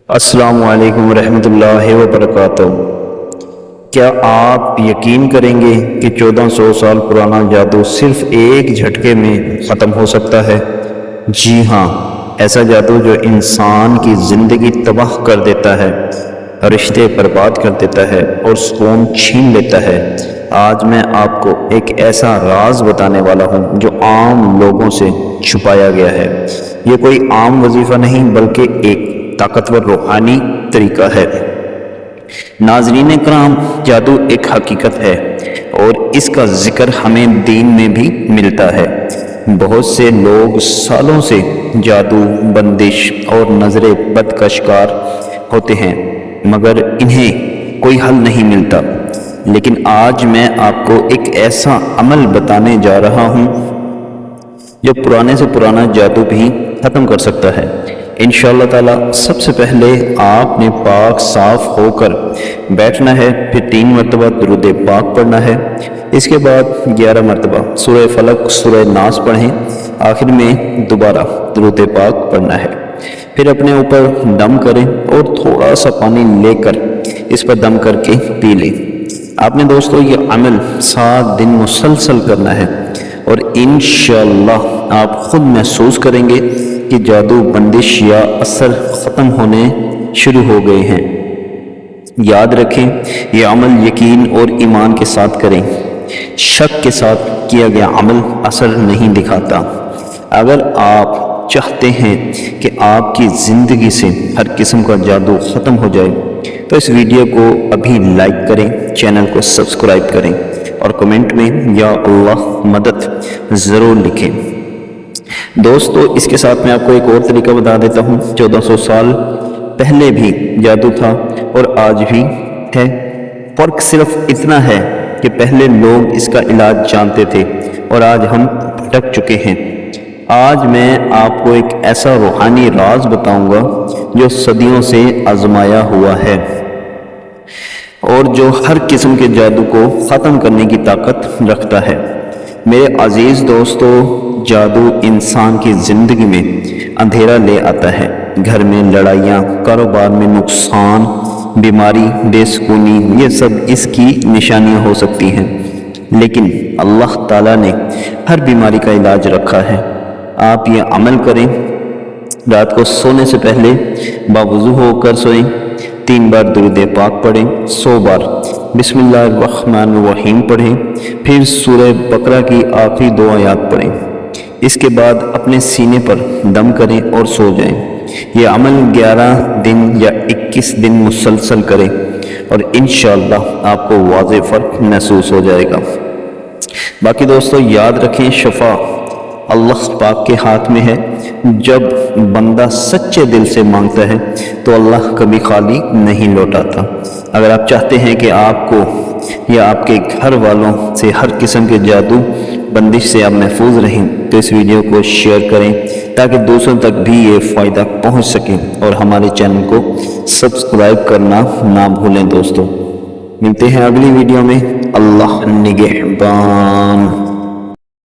السلام علیکم ورحمۃ اللہ وبرکاتہ۔ کیا آپ یقین کریں گے کہ 1400 سال پرانا جادو صرف ایک جھٹکے میں ختم ہو سکتا ہے؟ جی ہاں، ایسا جادو جو انسان کی زندگی تباہ کر دیتا ہے، رشتے برباد کر دیتا ہے اور سکون چھین لیتا ہے۔ آج میں آپ کو ایک ایسا راز بتانے والا ہوں جو عام لوگوں سے چھپایا گیا ہے۔ یہ کوئی عام وظیفہ نہیں بلکہ ایک طاقتور روحانی طریقہ ہے۔ ناظرین کرام، جادو ایک حقیقت ہے اور اس کا ذکر ہمیں دین میں بھی ملتا ہے۔ بہت سے لوگ سالوں سے جادو، بندش اور نظر بد کا شکار ہوتے ہیں مگر انہیں کوئی حل نہیں ملتا۔ لیکن آج میں آپ کو ایک ایسا عمل بتانے جا رہا ہوں جو پرانے سے پرانا جادو بھی ختم کر سکتا ہے انشاءاللہ تعالی۔ سب سے پہلے آپ نے پاک صاف ہو کر بیٹھنا ہے، پھر 3 مرتبہ درود پاک پڑھنا ہے۔ اس کے بعد 11 مرتبہ سورہ فلق، سورہ ناس پڑھیں، آخر میں دوبارہ درود پاک پڑھنا ہے۔ پھر اپنے اوپر دم کریں اور تھوڑا سا پانی لے کر اس پر دم کر کے پی لیں۔ آپ نے دوستو یہ عمل 7 دن مسلسل کرنا ہے اور انشاءاللہ آپ خود محسوس کریں گے کہ جادو، بندش یا اثر ختم ہونے شروع ہو گئے ہیں۔ یاد رکھیں، یہ عمل یقین اور ایمان کے ساتھ کریں۔ شک کے ساتھ کیا گیا عمل اثر نہیں دکھاتا۔ اگر آپ چاہتے ہیں کہ آپ کی زندگی سے ہر قسم کا جادو ختم ہو جائے تو اس ویڈیو کو ابھی لائک کریں، چینل کو سبسکرائب کریں اور کمنٹ میں یا اللہ مدد ضرور لکھیں۔ دوستو اس کے ساتھ میں آپ کو ایک اور طریقہ بتا دیتا ہوں۔ 1400 سال پہلے بھی جادو تھا اور آج بھی ہے۔ فرق صرف اتنا ہے کہ پہلے لوگ اس کا علاج جانتے تھے اور آج ہم بھٹک چکے ہیں۔ آج میں آپ کو ایک ایسا روحانی راز بتاؤں گا جو صدیوں سے آزمایا ہوا ہے اور جو ہر قسم کے جادو کو ختم کرنے کی طاقت رکھتا ہے۔ میرے عزیز دوستو، جادو انسان کی زندگی میں اندھیرا لے آتا ہے۔ گھر میں لڑائیاں، کاروبار میں نقصان، بیماری، بے سکونی، یہ سب اس کی نشانیاں ہو سکتی ہیں۔ لیکن اللہ تعالیٰ نے ہر بیماری کا علاج رکھا ہے۔ آپ یہ عمل کریں، رات کو سونے سے پہلے باوضو ہو کر سوئیں، 3 بار درود پاک پڑھیں، 100 بار بسم اللہ الرحمن الرحیم پڑھیں، پھر سورہ بقرہ کی آخری 2 آیات پڑھیں۔ اس کے بعد اپنے سینے پر دم کریں اور سو جائیں۔ یہ عمل 11 دن یا 21 دن مسلسل کریں اور انشاءاللہ آپ کو واضح فرق محسوس ہو جائے گا۔ باقی دوستو یاد رکھیں، شفا اللہ پاک کے ہاتھ میں ہے۔ جب بندہ سچے دل سے مانگتا ہے تو اللہ کبھی خالی نہیں لوٹاتا۔ اگر آپ چاہتے ہیں کہ آپ کو یا آپ کے گھر والوں سے ہر قسم کے جادو، بندش سے آپ محفوظ رہیں تو اس ویڈیو کو شیئر کریں تاکہ دوسروں تک بھی یہ فائدہ پہنچ سکے، اور ہمارے چینل کو سبسکرائب کرنا نہ بھولیں۔ دوستو ملتے ہیں اگلی ویڈیو میں۔ اللہ نگہبان۔